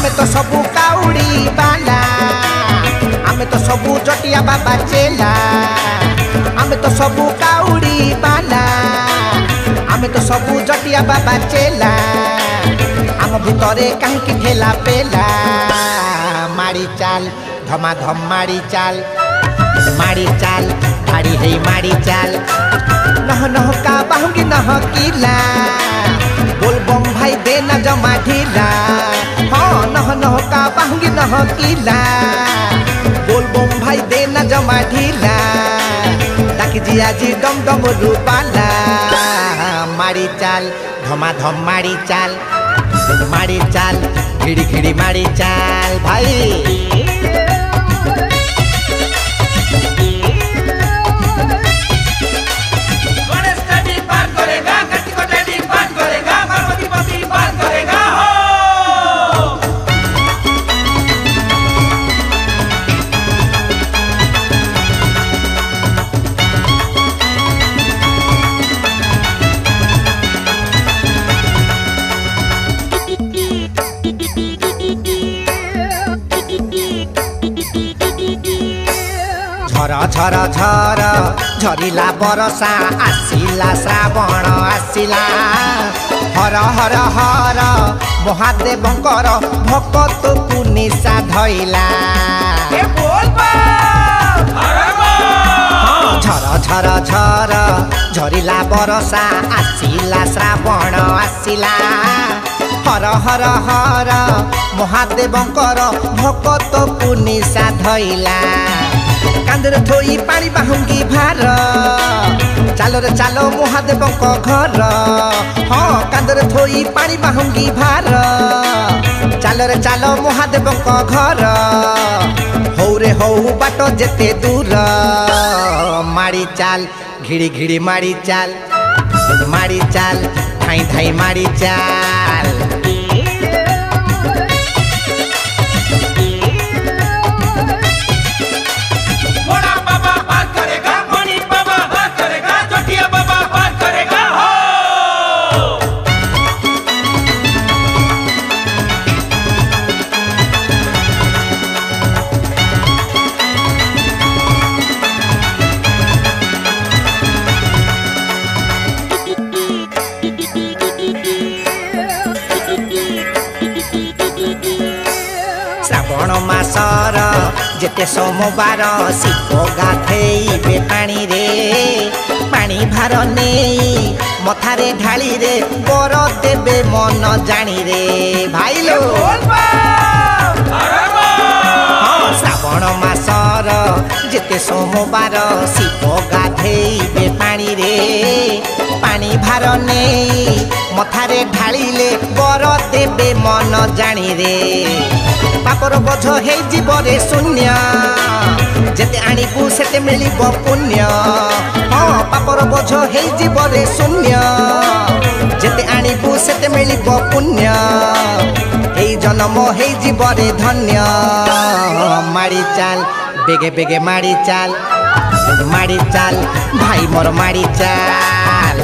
आमे तो सबू काउड़ी बाला आमे तो सबू जटिया बाबा चेला आमे तो सबू काउड़ी बाला आमे तो सबू जटिया बाबा चेला आम भितरे कहीं ठेला पेला मारी चाल धमाधम मारी चाल भाड़ी है मारी चाल नह नह का बाहुंगी नह किला बोल बम भाई देना जमा ढीला हाँ नह नह का बाहुंगी नह किला बोल बम भाई देना जमा ढीला ताकि जिया जी डम डम रूपाला मारी चाल धमाधम मारी चाल खिड़ी खिड़ी मारी चाल भाई झर झर झरिला बरसा आसिला श्रावण आसिला हर हर हर महादेवंकर भक्त को निशा धइला झर झर झर झरिला बरसा आसिला श्रावण आसिला हर हर हर महादेवंकर भक्त को निशा धइला कांदर थोई पानी बाहुंगी भार चालो रे चालो महादेव घर हाँ कांदर थोई पानी बाहुंगी भार चालो रे चालो महादेव घर हौ रे हौ बाट जेते दूर मारी चाल घिड़ी घिड़ी मारी चाल थाई थाई मारी चाल श्रावण मासर जेते सोमवार शिव गाधेइबे पानी रे पानी भार नहीं मथारे ढाली रे बर देबे मन जानी रे भाई लो श्रावण मासर जेते सोमवार शिव गाधेइबे पानी रे पानी भार नहीं मथारे ढालिले बर देबे मन जानी रे पापर बोझ हे जीवरे शून्य जेते आनिबु सेते मिलिब पुण्य हाँ पापर बोझ हे जीवरे शून्य जेते आनिबु सेते मिलिब पुण्य हे जन्म हे जीवरे धन्य मारी चाल बेगे बेगे मारी चाल भाई मोर मारी चाल